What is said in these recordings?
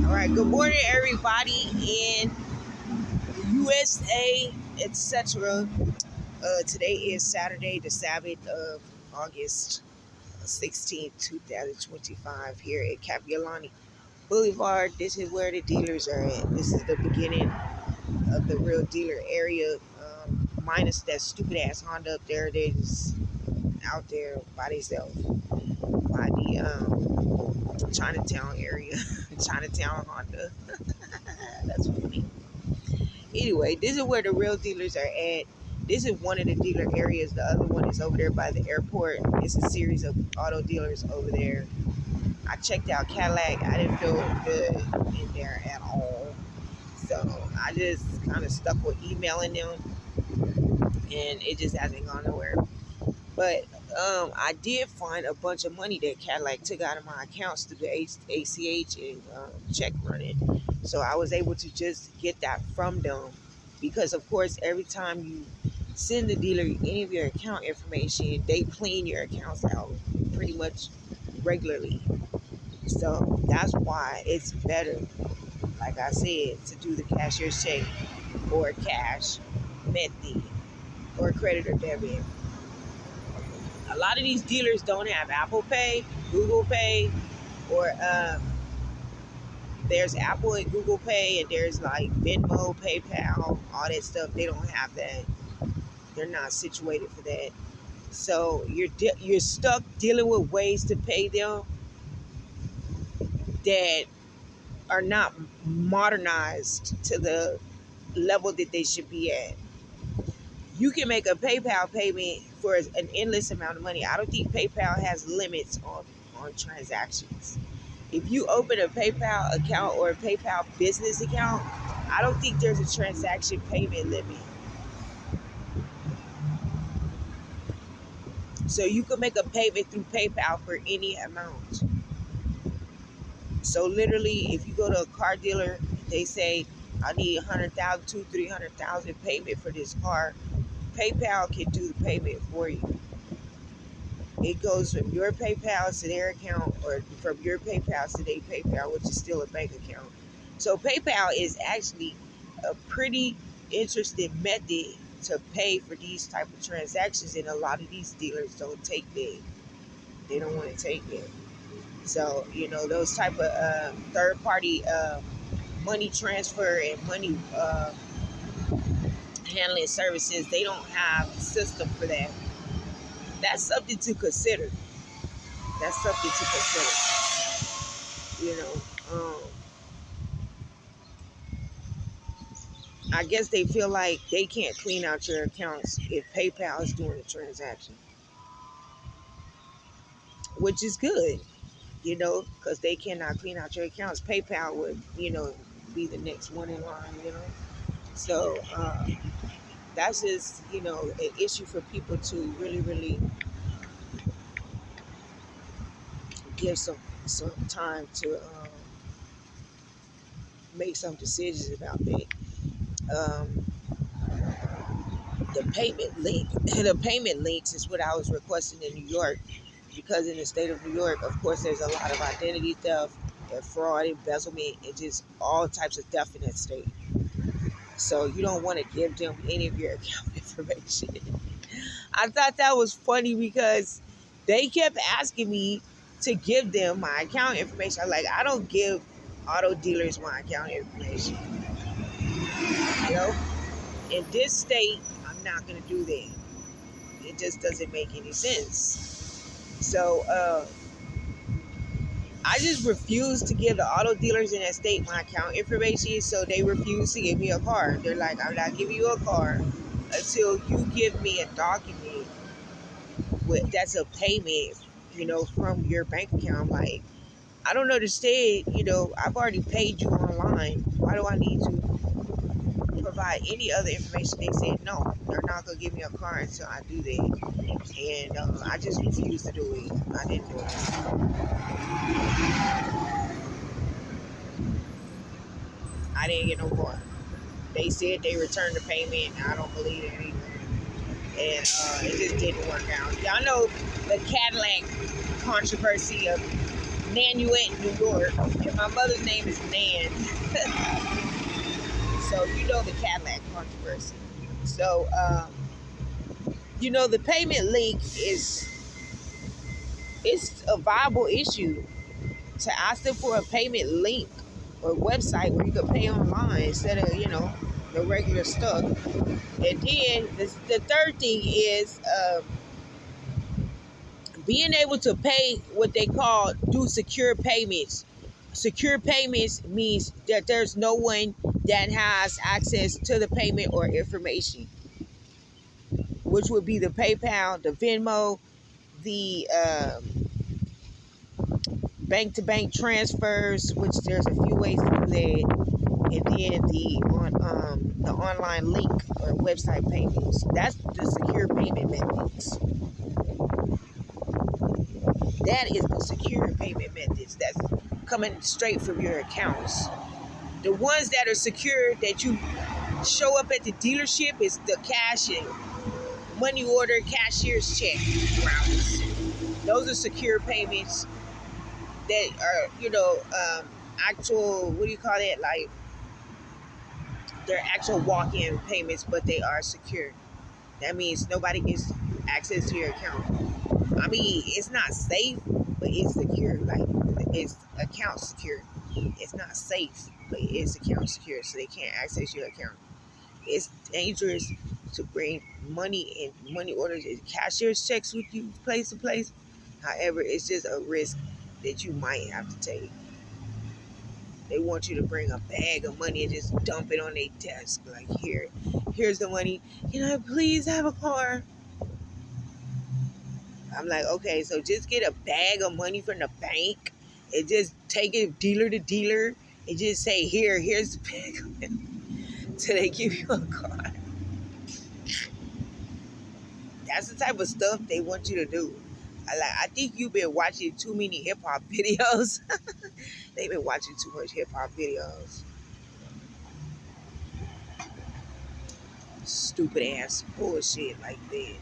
All right, good morning, everybody in USA, etc. Today is Saturday, the 7th of August 16th, 2025, here at Kapiolani Boulevard. This is where the dealers are at. This is the beginning of the real dealer area, minus that stupid ass Honda up there that is out there by themselves, by the Chinatown area. Chinatown Honda. That's funny. Anyway, this is where the real dealers are at. This is one of the dealer areas. The other one is over there by the airport. It's a series of auto dealers over there. I checked out Cadillac. I didn't feel good in there at all. So I just kind of stuck with emailing them, and it just hasn't gone nowhere. But I did find a bunch of money that Cadillac took out of my accounts through the ACH and check running. So I was able to just get that from them because, of course, every time you send the dealer any of your account information, they clean your accounts out pretty much regularly. So that's why it's better, like I said, to do the cashier's check or cash method or credit or debit. A lot of these dealers don't have Apple Pay, Google Pay, or there's Apple and Google Pay, and there's like Venmo, PayPal, all that stuff. They don't have that. They're not situated for that. So you're stuck dealing with ways to pay them that are not modernized to the level that they should be at. You can make a PayPal payment for an endless amount of money. I don't think PayPal has limits on transactions. If you open a PayPal account or a PayPal business account, I don't think there's a transaction payment limit. So you can make a payment through PayPal for any amount. So literally, if you go to a car dealer, they say, I need 100,000, 200,000, 300,000 payment for this car. PayPal can do the payment for you. It goes from your PayPal to their account, or from your PayPal to their PayPal, which is still a bank account. So PayPal is actually a pretty interesting method to pay for these type of transactions, and a lot of these dealers don't take that. They don't want to take it. So those type of third party money transfer and money handling services, they don't have a system for that. That's something to consider. That's something to consider. I guess they feel like they can't clean out your accounts if PayPal is doing the transaction, which is good, because they cannot clean out your accounts. PayPal would, be the next one in line. So that's just, an issue for people to really, really give some time to make some decisions about that. Um, the payment link, the payment links is what I was requesting in New York, because in the state of New York, of course, there's a lot of identity theft and fraud, embezzlement, and just all types of theft in that state. So you don't want to give them any of your account information. I thought that was funny because they kept asking me to give them my account information. I'm like, I don't give auto dealers my account information. In this state, I'm not going to do that. It just doesn't make any sense. So I just refuse to give the auto dealers in that state my account information. So they refuse to give me a car. They're like, I'm not giving you a car until you give me a document that's a payment, from your bank account. I'm like, I don't understand. I've already paid you online. Why do I need to provide any other information? They said no, they're not gonna give me a car until I do that, and I just refused to do it. I didn't do it. I didn't get no car. They said they returned the payment, and I don't believe it either. And it just didn't work out. Y'all know the Cadillac controversy of Nanuet, New York, and my mother's name is Nan. So you know the Cadillac controversy. So the payment link is it's a viable issue to ask them for a payment link or website where you can pay online instead of the regular stuff. And then the third thing is being able to pay what they call do secure payments. Secure payments means that there's no one that has access to the payment or information, which would be the PayPal, the Venmo, the bank-to-bank transfers, which there's a few ways to do that, and then the online link or website payments. That's the secure payment methods. That is the secure payment methods that's coming straight from your accounts. The ones that are secure that you show up at the dealership is the cash and money order, cashier's check routes. Those are secure payments that are, actual, what do you call it? Like, they're actual walk-in payments, but they are secure. That means nobody gets access to your account. I mean, it's not safe, but it's secure. Like, it's account secure. It's not safe, but it's account secure, so they can't access your account. It's dangerous to bring money and money orders and cashier's checks with you place to place. However, it's just a risk that you might have to take. They want you to bring a bag of money and just dump it on their desk. Like, here's the money. Can I please have a car? I'm like, okay, so just get a bag of money from the bank and just take it dealer to dealer and just say, here's the bag of money till they give you a car. That's the type of stuff they want you to do. I think you've been watching too many hip hop videos. They've been watching too much hip hop videos. Stupid ass bullshit like that.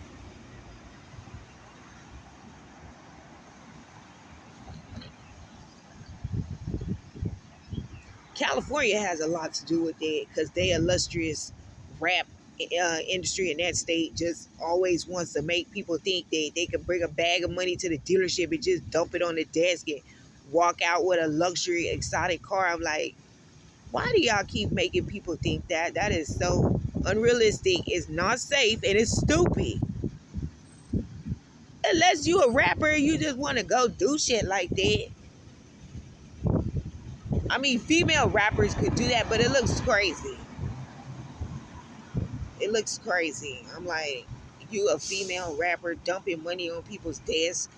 California has a lot to do with that because they illustrious rap industry in that state just always wants to make people think they can bring a bag of money to the dealership and just dump it on the desk and walk out with a luxury exotic car. I'm like, why do y'all keep making people think that? That is so unrealistic. It's not safe and it's stupid. Unless you a rapper, you just want to go do shit like that. I mean, female rappers could do that, but it looks crazy. It looks crazy. I'm like, you a female rapper dumping money on people's desks.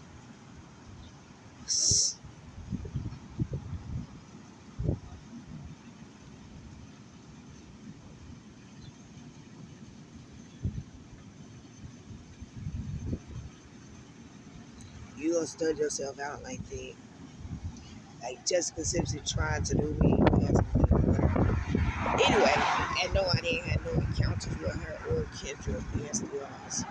You gonna stud yourself out like that. Like Jessica Simpson trying to do me. Anyway, and no, I didn't have no encounters with her or Kendra. Yes, was.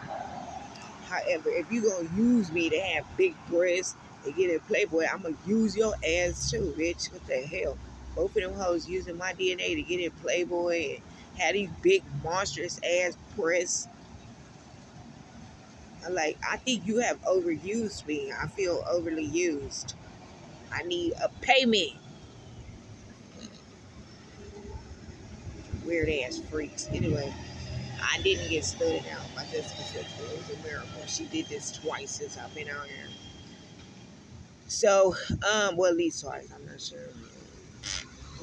However, if you gonna use me to have big breasts and get in Playboy, I'm gonna use your ass too, bitch. What the hell? Both of them hoes using my DNA to get in Playboy and have these big monstrous ass breasts. I'm like, I think you have overused me. I feel overly used. I need a payment. Weird ass freaks. Anyway, I didn't get stood out by Jessica Simpson. It was a miracle. She did this twice since I've been out here. So, well, at least twice. I'm not sure.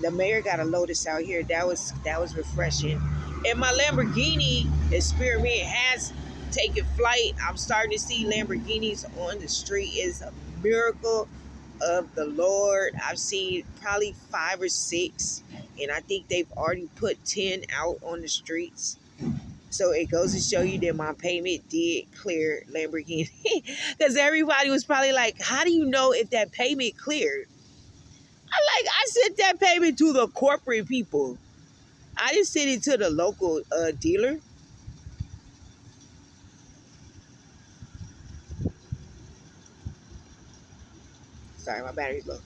The mayor got a Lotus out here. That was refreshing. And my Lamborghini experiment has taken flight. I'm starting to see Lamborghinis on the street. It's a miracle of the Lord. I've seen probably 5 or 6, and I think they've already put 10 out on the streets. So it goes to show you that my payment did clear Lamborghini. Because everybody was probably like, how do you know if that payment cleared? I sent that payment to the corporate people. I didn't send it to the local dealer. Sorry, my battery's low.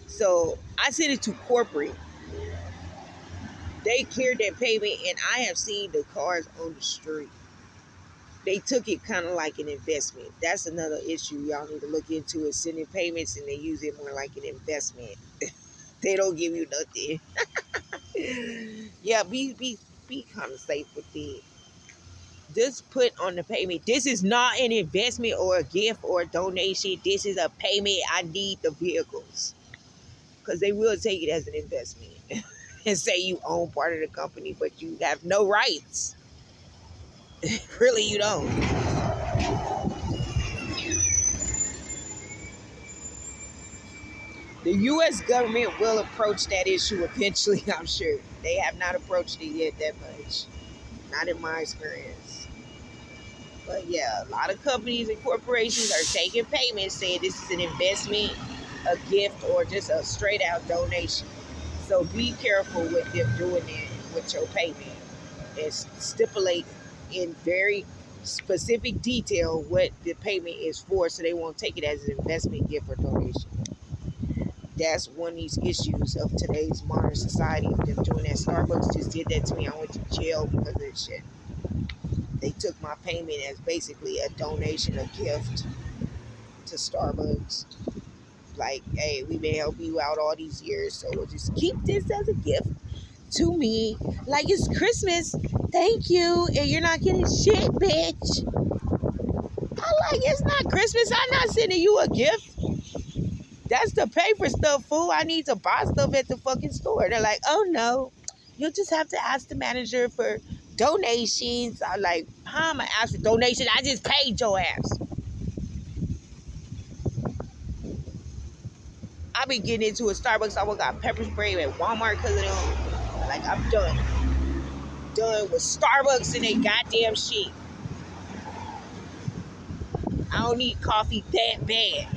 So I sent it to corporate. They cleared that payment, and I have seen the cars on the street. They took it kind of like an investment. That's another issue y'all need to look into is sending payments, and they use it more like an investment. They don't give you nothing. Yeah, be kind of safe with it. Just put on the payment. This is not an investment or a gift or a donation. This is a payment. I need the vehicles because they will take it as an investment and say you own part of the company, but you have no rights. Really, you don't. The U.S. government will approach that issue eventually, I'm sure. They have not approached it yet that much. Not in my experience. But yeah, a lot of companies and corporations are taking payments saying this is an investment, a gift, or just a straight out donation. So be careful with them doing that with your payment and stipulate in very specific detail what the payment is for so they won't take it as an investment, gift, or donation. That's one of these issues of today's modern society. Them doing that. Starbucks just did that to me. I went to jail because of this shit. They took my payment as basically a donation, a gift to Starbucks. Like, hey, we've been helping you out all these years, so we'll just keep this as a gift to me. Like it's Christmas. Thank you. And you're not getting shit, bitch. I like it's not Christmas. I'm not sending you a gift. That's to pay for stuff, fool. I need to buy stuff at the fucking store. They're like, oh no. You'll just have to ask the manager for donations. I'm like, how am I ask for donations? I just paid your ass. I be getting into a Starbucks. I got pepper spray at Walmart because of them. Like, I'm done. Done with Starbucks and they goddamn shit. I don't need coffee that bad.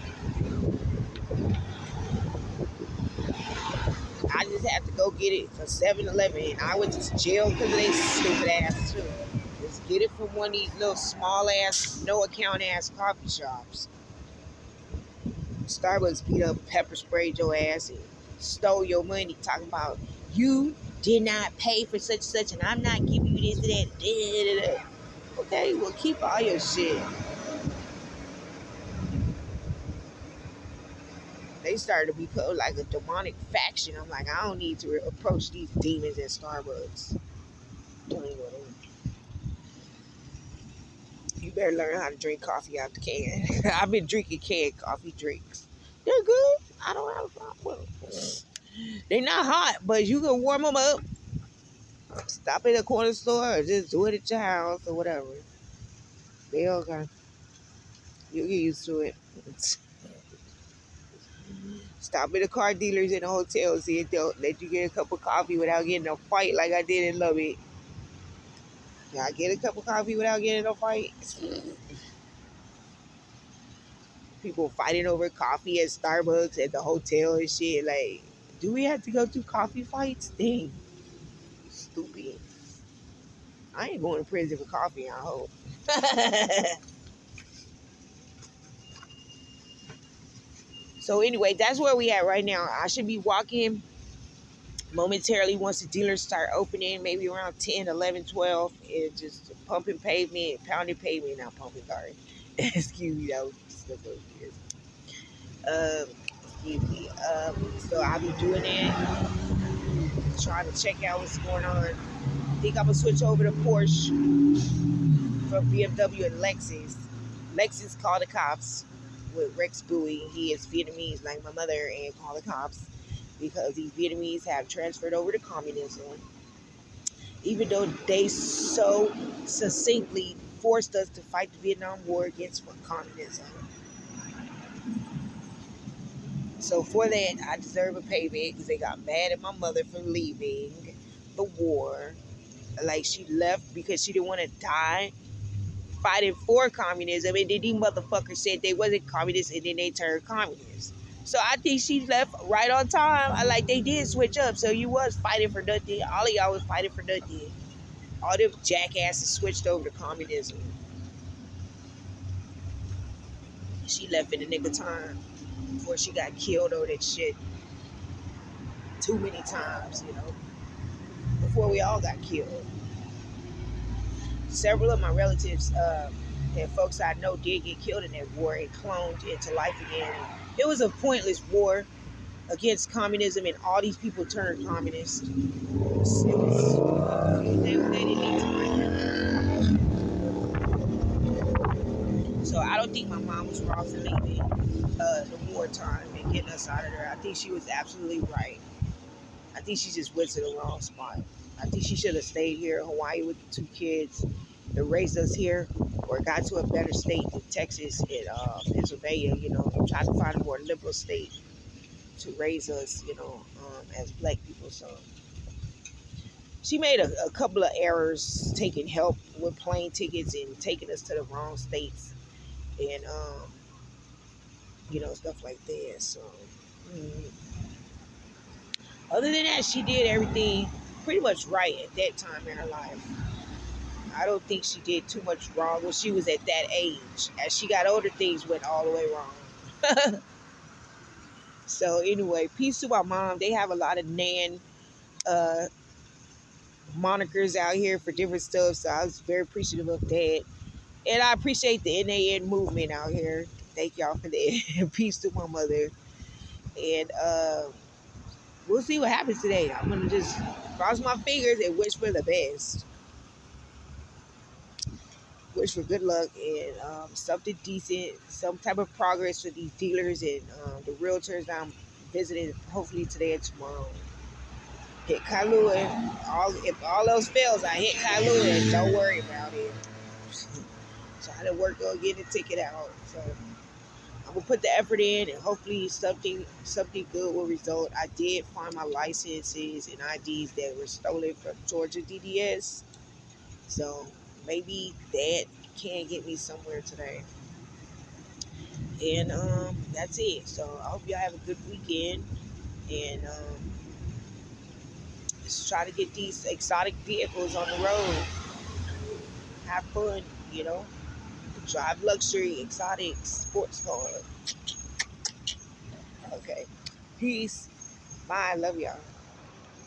I just have to go get it from 7-Eleven. And I went to jail because of they stupid ass too. Just get it from one of these little small ass, no account ass coffee shops. Starbucks beat up, pepper sprayed your ass and stole your money talking about you did not pay for such and such and I'm not giving you this and that. Okay, well keep all your shit. They started to become like a demonic faction. I'm like, I don't need to approach these demons at Starbucks. You better learn how to drink coffee out the can. I've been drinking canned coffee drinks. They're good. I don't have a problem with them. They're not hot, but you can warm them up. Stop at a corner store or just do it at your house or whatever. They okay. You'll get used to it. Stop at the car dealers in the hotel. See if they'll let you get a cup of coffee without getting a fight like I did in Lubbock. Can I get a cup of coffee without getting a fight? People fighting over coffee at Starbucks at the hotel and shit. Like, do we have to go through coffee fights? Dang. Stupid. I ain't going to prison for coffee, I hope. So anyway, that's where we at right now. I should be walking momentarily once the dealers start opening, maybe around 10, 11, 12. And just pumping pavement, pounding pavement, not pumping, sorry. Excuse me, that was just a little weird. Excuse me. So I'll be doing it, trying to check out what's going on. I think I'm going to switch over to Porsche from BMW and Lexus. Lexus called the cops with Rex Bowie. He is Vietnamese like my mother and called the cops because these Vietnamese have transferred over to communism. Even though they so succinctly forced us to fight the Vietnam War against communism. So for that, I deserve a payment because they got mad at my mother for leaving the war. Like she left because she didn't want to die fighting for communism, and then these motherfuckers said they wasn't communists, and then they turned communists. So I think she left right on time. Like they did switch up, so you was fighting for nothing. All of y'all was fighting for nothing. All them jackasses switched over to communism. She left in the nick of time. before she got killed over that shit too many times, you know, before we all got killed. Several of my relatives and folks I know did get killed in that war and cloned into life again. It was a pointless war against communism, and all these people turned communist. They didn't need to fight that. So I don't think my mom was wrong for leaving the wartime and getting us out of there. I think she was absolutely right. I think she just went to the wrong spot. I think she should have stayed here in Hawaii with the two kids and raised us here, or got to a better state than Texas and Pennsylvania. You know, try to find a more liberal state to raise us. You know, as black people. So she made a couple of errors, taking help with plane tickets and taking us to the wrong states, and you know, stuff like that. So. Mm. Other than that, she did everything pretty much right at that time in her life. I don't think she did too much wrong when she was at that age. As she got older, things went all the way wrong. So anyway, peace to my mom. They have a lot of Nan uh, monikers out here for different stuff. So I was very appreciative of that. And I appreciate the NAN movement out here. Thank y'all for that. Peace to my mother. And we'll see what happens today. I'm going to just cross my fingers and wish for the best. Wish for good luck and something decent, some type of progress for these dealers and the realtors I'm visiting, hopefully today and tomorrow. Hit Kailua. If all else fails, I hit Kailua and don't worry about it. Trying to work on getting a ticket out. So I'm gonna put the effort in, and hopefully something good will result. I did find my licenses and IDs that were stolen from Georgia DDS, so maybe that can get me somewhere today. And that's it. So I hope y'all have a good weekend, and just try to get these exotic vehicles on the road. Have fun, you know. Drive luxury, exotic sports car. Okay. Peace. Bye. Love y'all.